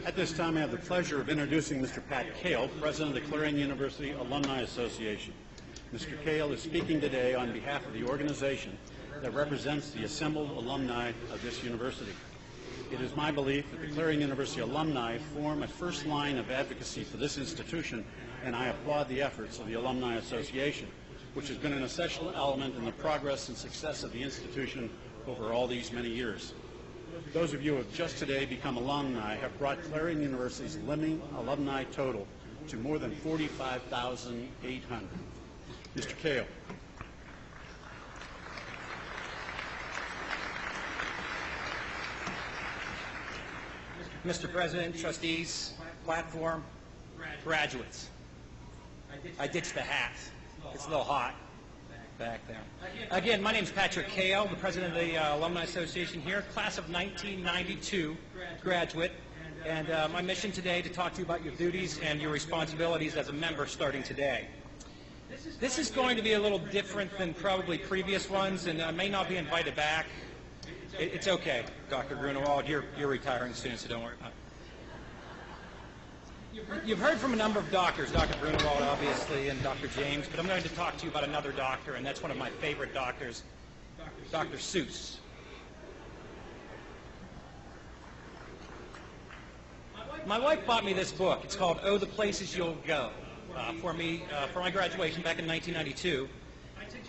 At this time, I have the pleasure of introducing Mr. Pat Cale, President of the Clarion University Alumni Association. Mr. Cale is speaking today on behalf of the organization that represents the assembled alumni of this university. It is my belief that the Clarion University alumni form a first line of advocacy for this institution, and I applaud the efforts of the Alumni Association, which has been an essential element in the progress and success of the institution over all these many years. Those of you who have just today become alumni have brought Clarion University's living alumni total to more than 45,800. Mr. Cale. Mr. President, trustees, platform, graduates. I ditched the hat. It's a little hot back there. Again, my name is Patrick Cale, the president of the Alumni Association here, class of 1992 graduate, and my mission today to talk to you about your duties and your responsibilities as a member starting today. This is going to be a little different than probably previous ones, and I may not be invited back. It's okay, Dr. Grunewald, you're retiring soon, so don't worry about it. You've heard from a number of doctors, Dr. Grunewald, obviously, and Dr. James, but I'm going to talk to you about another doctor, and that's one of my favorite doctors, Dr. Seuss. My wife bought me this book. It's called Oh, the Places You'll Go, for my graduation back in 1992.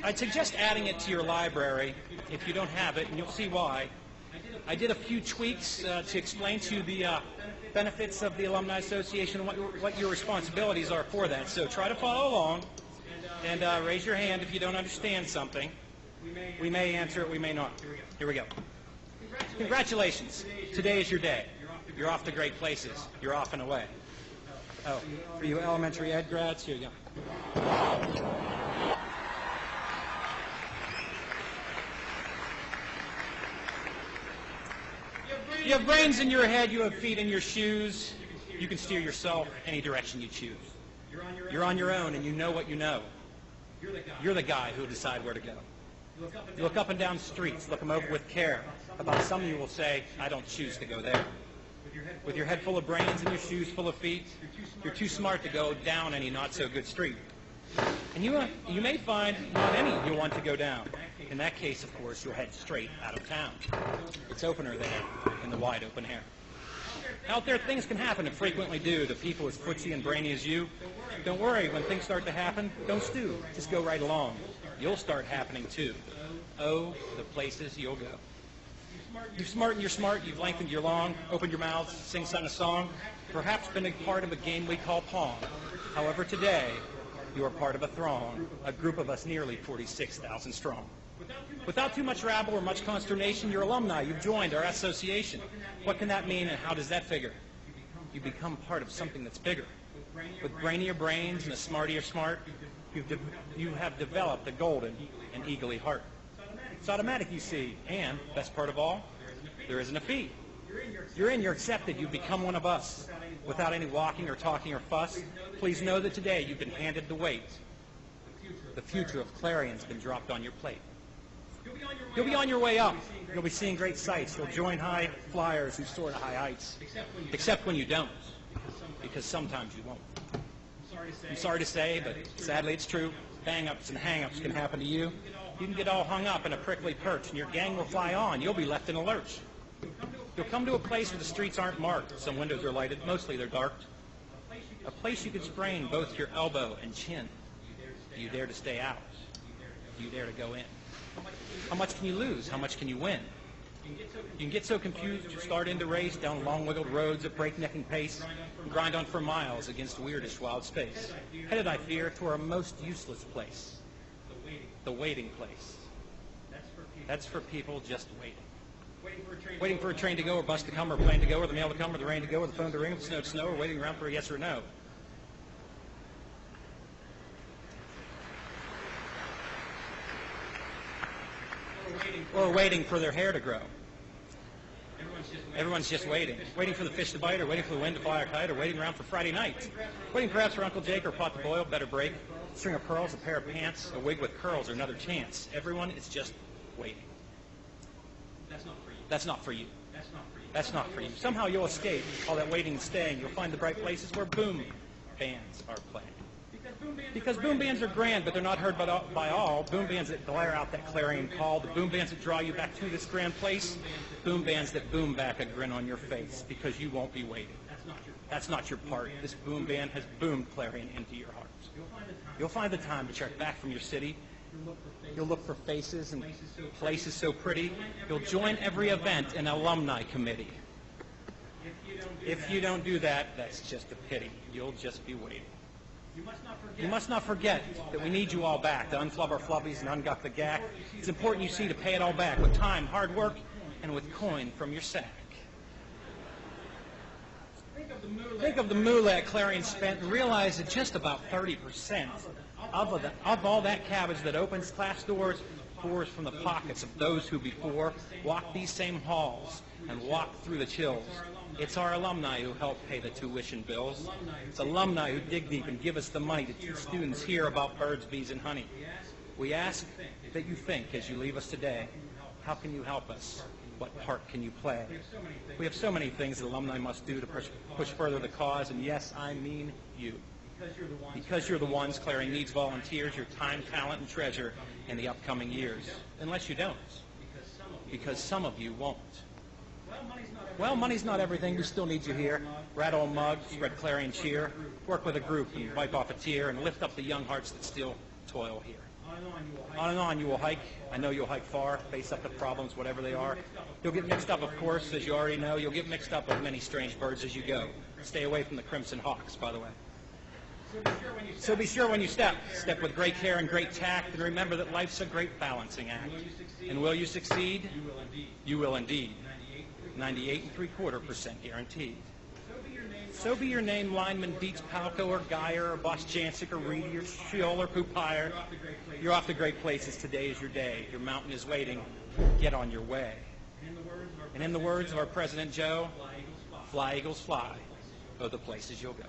I'd suggest adding it to your library if you don't have it, and you'll see why. I did a few tweaks to explain to you the benefits of the Alumni Association and what your responsibilities are for that. So try to follow along and raise your hand if you don't understand something. We may answer it, we may not. Here we go. Congratulations. Today is your day. You're off to great places. You're off and away. Oh, for you elementary ed grads, here you go. You have brains in your head, you have feet in your shoes. You can steer yourself any direction you choose. You're on your own and you know what you know. You're the guy who will decide where to go. You look up and down streets, look them over with care. About some you will say, I don't choose to go there. With your head full of brains and your shoes full of feet, you're too smart to go down any not-so-good street. And you may find not any you'll want to go down. In that case, of course, you'll head straight out of town. It's opener there in the wide open air. Out there, things can happen and frequently do to people as footsie and brainy as you. Don't worry, when things start to happen, don't stew. Just go right along. You'll start happening too. Oh, the places you'll go. You're smart and you're smart, you've lengthened your long, opened your mouths, sung a song, perhaps been a part of a game we call Pong. However, today, you are part of a throng, a group of us nearly 46,000 strong. Without too much rabble or much consternation, you're alumni. You've joined our association. What can that mean and how does that figure? You become part of something that's bigger. With brainier brains and a smartier smart, you have developed a golden and eagerly heart. It's automatic, you see, and, best part of all, there isn't a fee. You're in, you're accepted, you've become one of us. Without any walking or talking or fuss, please know that today you've been handed the weight. The future of Clarion's been dropped on your plate. You'll be on your way up. You'll be seeing great sights. You'll join high flyers who soar to high heights. Except when you don't, because sometimes you won't. I'm sorry to say, but sadly it's true. Bang-ups and hang-ups can happen to you. You can get all hung up in a prickly perch, and your gang will fly on. You'll be left in a lurch. You'll come to a place where the streets aren't marked. Some windows are lighted. Mostly they're dark. A place you could sprain both your elbow and chin. Do you dare to stay out? Do you dare to go in? How much can you lose? How much can you win? You can get so confused you start into race down long wiggled roads at breaknecking pace and grind on for miles against weirdish wild space. Headed, I fear, to our most useless place. The waiting place. That's for people just waiting. Waiting for a train to go, or bus to come, or plane to go, or the mail to come, or the rain to go, or the phone to ring, or the snow to snow, or waiting around for a yes or no. Or waiting for their hair to grow. Everyone's just waiting. Waiting for the fish to bite, or waiting for the wind to fly a kite, or waiting around for Friday night. Waiting perhaps for Uncle Jake or a pot to boil, better break. A string of pearls, a pair of pants, a wig with curls, or another chance. Everyone is just waiting. That's not for you. That's not for you. Somehow you'll escape all that waiting and staying. You'll find the bright places where boom bands are playing. Because boom bands are grand, but they're not heard by all. Boom bands that glare out that clarion call, the boom bands that draw you back to this grand place, boom bands that boom back a grin on your face because you won't be waiting. That's not your part. This boom band has boomed Clarion into your hearts. You'll find the time to trek back from your city. You'll look for faces and places so pretty. You'll join every event and alumni committee. If you don't do that, that's just a pity. You'll just be waiting. You must not forget that we need you all back to unflub our flubbies and unguck the gack. It's important, you see, to pay it all back with time, hard work, and with coin from your sack. Think of the moolah Clarion spent and realize that just about 30% of all that cabbage that opens class doors pours from the pockets of those who before walked these same halls and walked through the chills. It's our alumni who help pay the tuition bills. It's alumni who dig deep and give us the money to teach students here about birds, bees, and honey. We ask that you think as you leave us today, how can you help us? What part can you play? We have so many things that alumni must do to push further the cause, and yes, I mean you. Because you're the ones Clarion needs volunteers, your time, talent, and treasure in the upcoming years. Unless you don't. Because some of you won't. Well, money's not everything. We still need you here. Rattle a mug, spread Clarion cheer, work with a group and wipe off a tear, and lift up the young hearts that still toil here. On and on you will hike. I know you'll hike far, face up to problems, whatever they are. You'll get mixed up, of course, as you already know. You'll get mixed up with many strange birds as you go. Stay away from the crimson hawks, by the way. So be sure when you step with great care and great tact, and remember that life's a great balancing act. And will you succeed? You will indeed. 98.75% guaranteed. So be your name lineman Dietz, Palco, or Geyer, or Boss Jancic, or Reedy, or Schill, or Poupire. You're off to great places. Today is your day. Your mountain is waiting. Get on your way. And in the words of our President Joe, fly, Eagles, fly. Go the places you'll go.